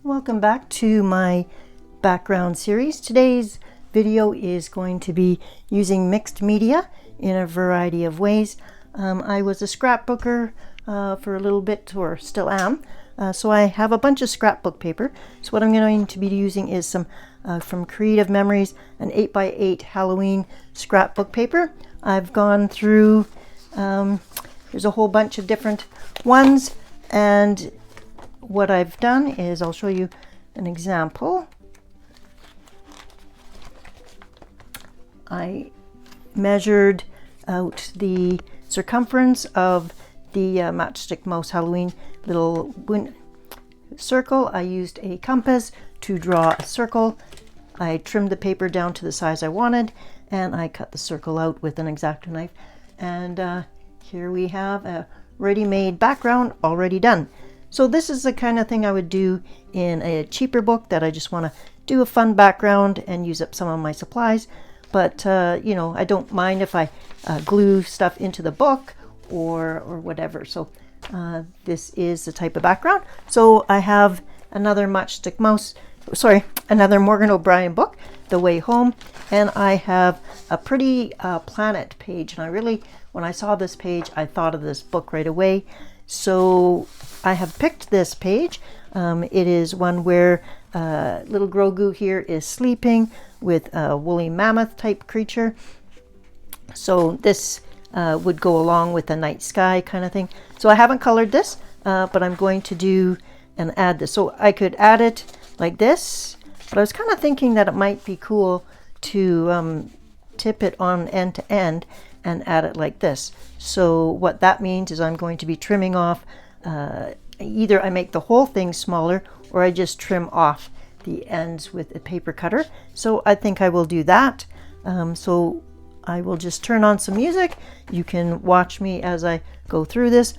Welcome back to my background series. Today's video is going to be using mixed media in a variety of ways. I was a scrapbooker for a little bit, or still am, so I have a bunch of scrapbook paper. So what I'm going to be using is some from Creative Memories, an 8x8 Halloween scrapbook paper. I've gone through, there's a whole bunch of different ones, and what I've done is I'll show you an example. I measured out the circumference of the Matchstick Mouse Halloween little circle. I used a compass to draw a circle. I trimmed the paper down to the size I wanted, and I cut the circle out with an X-Acto knife. And here we have a ready-made background already done. So this is the kind of thing I would do in a cheaper book that I just want to do a fun background and use up some of my supplies. But you know, I don't mind if I glue stuff into the book or whatever. So this is the type of background. So I have another another Morgan O'Brien book, The Way Home, and I have a pretty planet page. And I really, when I saw this page, I thought of this book right away. So I have picked this page. It is one where little Grogu here is sleeping with a woolly mammoth type creature. So this would go along with a night sky kind of thing. So I haven't colored this, but I'm going to do and add this. So I could add it like this, but I was kind of thinking that it might be cool to tip it on end to end and add it like this. So what that means is I'm going to be trimming off, either I make the whole thing smaller or I just trim off the ends with a paper cutter. So I think I will do that. So I will just turn on some music. You can watch me as I go through this,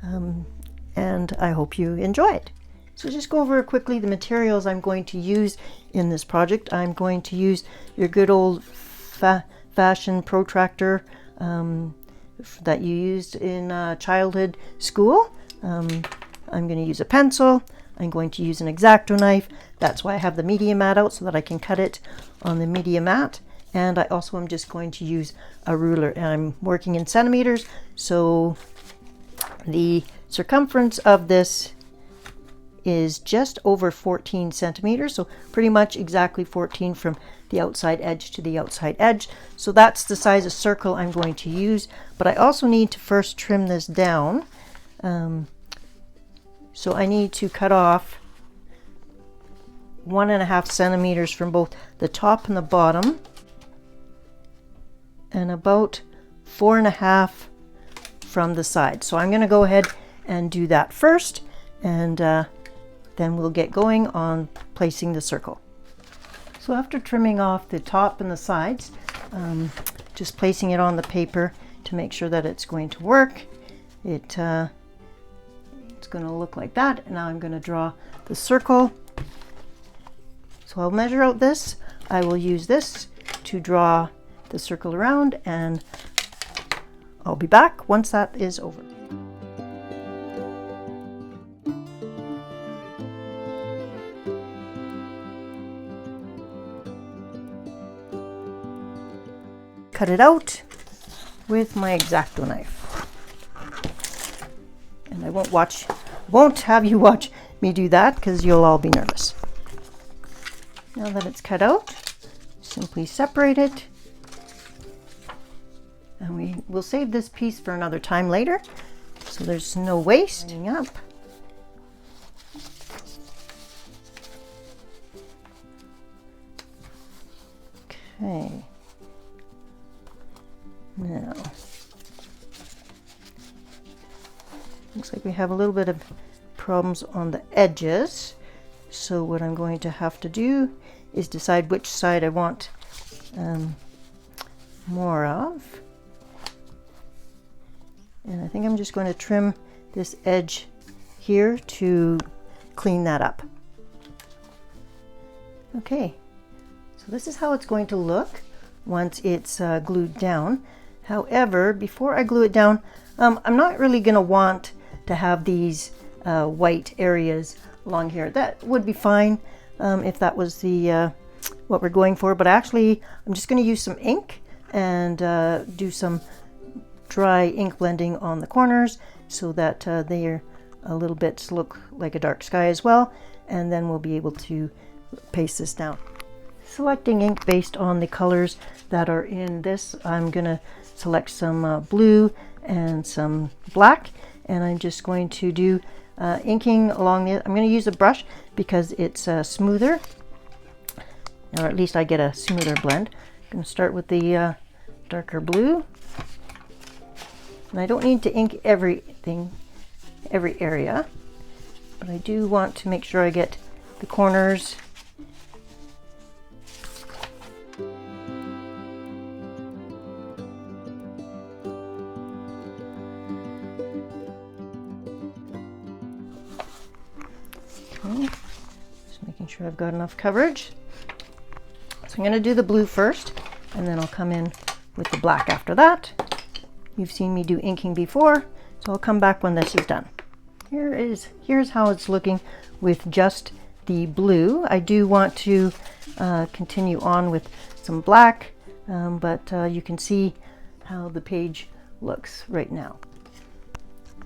and I hope you enjoy it. So just go over quickly the materials I'm going to use in this project. I'm going to use your good old fashioned protractor that you used in childhood school. I'm going to use a pencil. I'm going to use an X-Acto knife. That's why I have the media mat out, so that I can cut it on the media mat. And I also am just going to use a ruler, and I'm working in centimeters. So the circumference of this is just over 14 centimeters. So pretty much exactly 14 from the outside edge to the outside edge. So that's the size of circle I'm going to use. But I also need to first trim this down. So I need to cut off 1.5 centimeters from both the top and the bottom, and about 4.5 from the side. So I'm going to go ahead and do that first, and then we'll get going on placing the circle. So after trimming off the top and the sides, just placing it on the paper to make sure that it's going to work. It's going to look like that. And now I'm going to draw the circle. So I'll measure out this. I will use this to draw the circle around, and I'll be back once that is over. Cut it out with my X-Acto knife. And I won't have you watch me do that, because you'll all be nervous. Now that it's cut out, simply separate it. And we'll save this piece for another time later, so there's no waste. Up. Okay. Now, looks like we have a little bit of problems on the edges. So what I'm going to have to do is decide which side I want more of. And I think I'm just going to trim this edge here to clean that up. Okay, so this is how it's going to look once it's glued down. However, before I glue it down, I'm not really going to want to have these white areas along here. That would be fine if that was the what we're going for, but actually I'm just going to use some ink and do some dry ink blending on the corners so that they are a little bit look like a dark sky as well, and then we'll be able to paste this down. Selecting ink based on the colors that are in this, I'm going to select some blue and some black, and I'm just going to do inking along the, I'm going to use a brush because it's smoother, or at least I get a smoother blend. I'm going to start with the darker blue, and I don't need to ink everything, every area, but I do want to make sure I get the corners. Okay, just making sure I've got enough coverage. So I'm going to do the blue first, and then I'll come in with the black after that. You've seen me do inking before, so I'll come back when this is done. Here's how it's looking with just the blue. I do want to continue on with some black, but you can see how the page looks right now.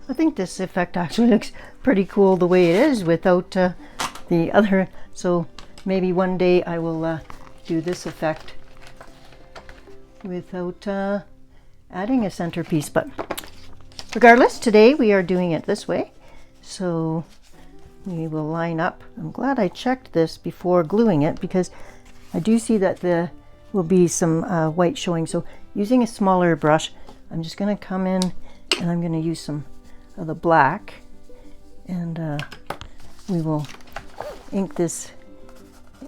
I think this effect actually looks pretty cool the way it is without the other, so maybe one day I will do this effect without adding a centerpiece, but regardless, today we are doing it this way. So we will line up. I'm glad I checked this before gluing it because I do see that there will be some white showing. So using a smaller brush, I'm just going to come in and I'm going to use some of the black, and we will ink this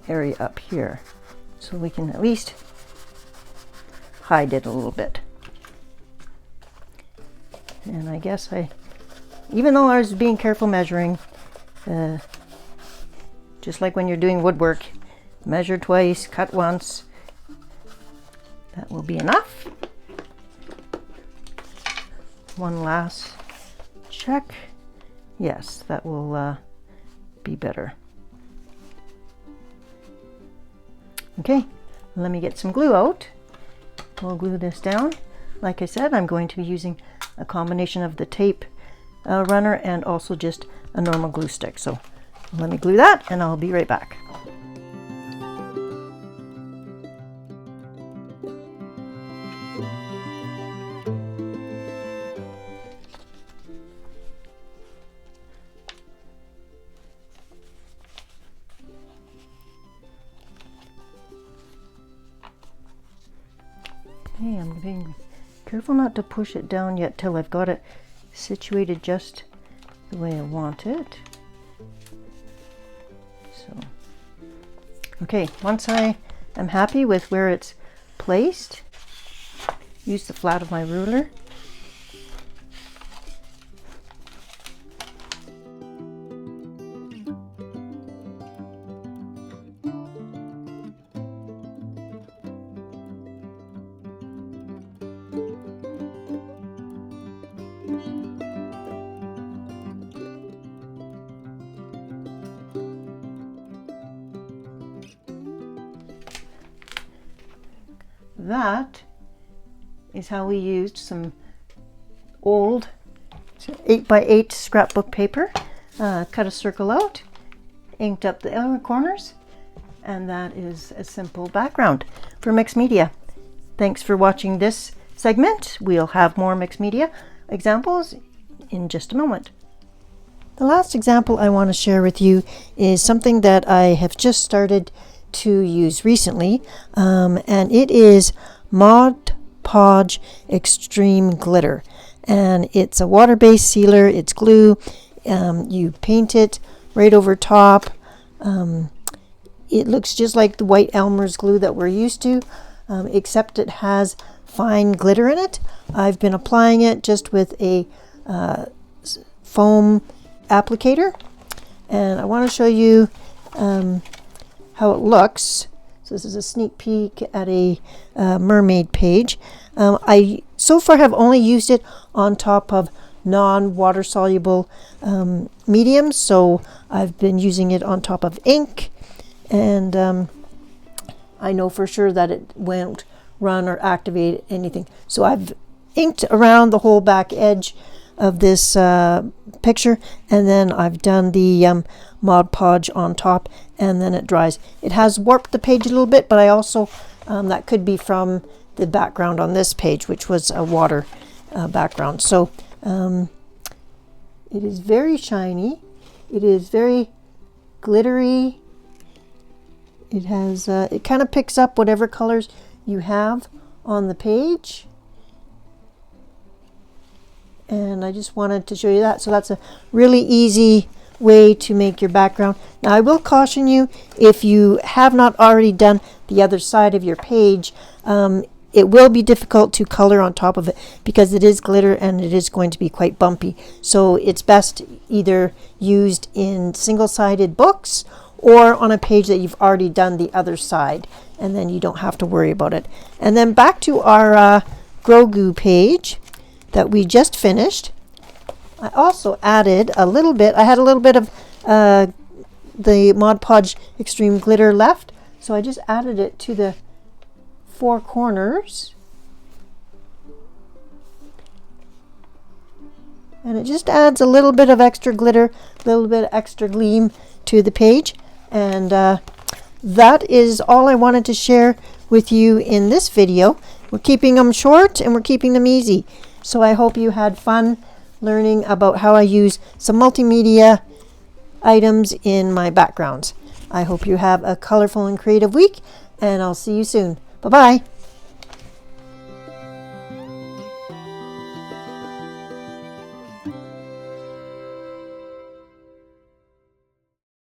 area up here so we can at least hide it a little bit. And I guess even though I was being careful measuring, just like when you're doing woodwork, measure twice, cut once. That will be enough. One last check. Yes, that will be better. Okay, let me get some glue out. We'll glue this down. Like I said, I'm going to be using a combination of the tape runner and also just a normal glue stick. So let me glue that and I'll be right back. Okay, I'm being careful not to push it down yet till I've got it situated just the way I want it. So, okay, once I am happy with where it's placed, use the flat of my ruler. That is how we used some old 8x8 scrapbook paper, cut a circle out, inked up the outer corners, and that is a simple background for mixed media. Thanks for watching this segment. We'll have more mixed media examples in just a moment. The last example I want to share with you is something that I have just started to use recently, and it is Mod Podge Extreme Glitter, and it's a water-based sealer. It's glue. You paint it right over top. It looks just like the white Elmer's glue that we're used to, except it has fine glitter in it. I've been applying it just with a foam applicator, and I want to show you how it looks. So this is a sneak peek at a mermaid page. I so far have only used it on top of non-water soluble medium, so I've been using it on top of ink, and I know for sure that it won't run or activate anything. So I've inked around the whole back edge of this picture, and then I've done the Mod Podge on top, and then it dries. It has warped the page a little bit, but I also that could be from the background on this page, which was a water background. So it is very shiny. It is very glittery. It has it kind of picks up whatever colors you have on the page. And I just wanted to show you that. So that's a really easy way to make your background. Now I will caution you, if you have not already done the other side of your page, it will be difficult to color on top of it because it is glitter and it is going to be quite bumpy. So it's best either used in single-sided books or on a page that you've already done the other side, and then you don't have to worry about it. And then back to our Grogu page that we just finished. I also added a little bit, I had a little bit of the Mod Podge Extreme Glitter left, so I just added it to the four corners. And it just adds a little bit of extra glitter, a little bit of extra gleam to the page. And that is all I wanted to share with you in this video. We're keeping them short and we're keeping them easy. So I hope you had fun learning about how I use some multimedia items in my backgrounds. I hope you have a colorful and creative week, and I'll see you soon. Bye-bye.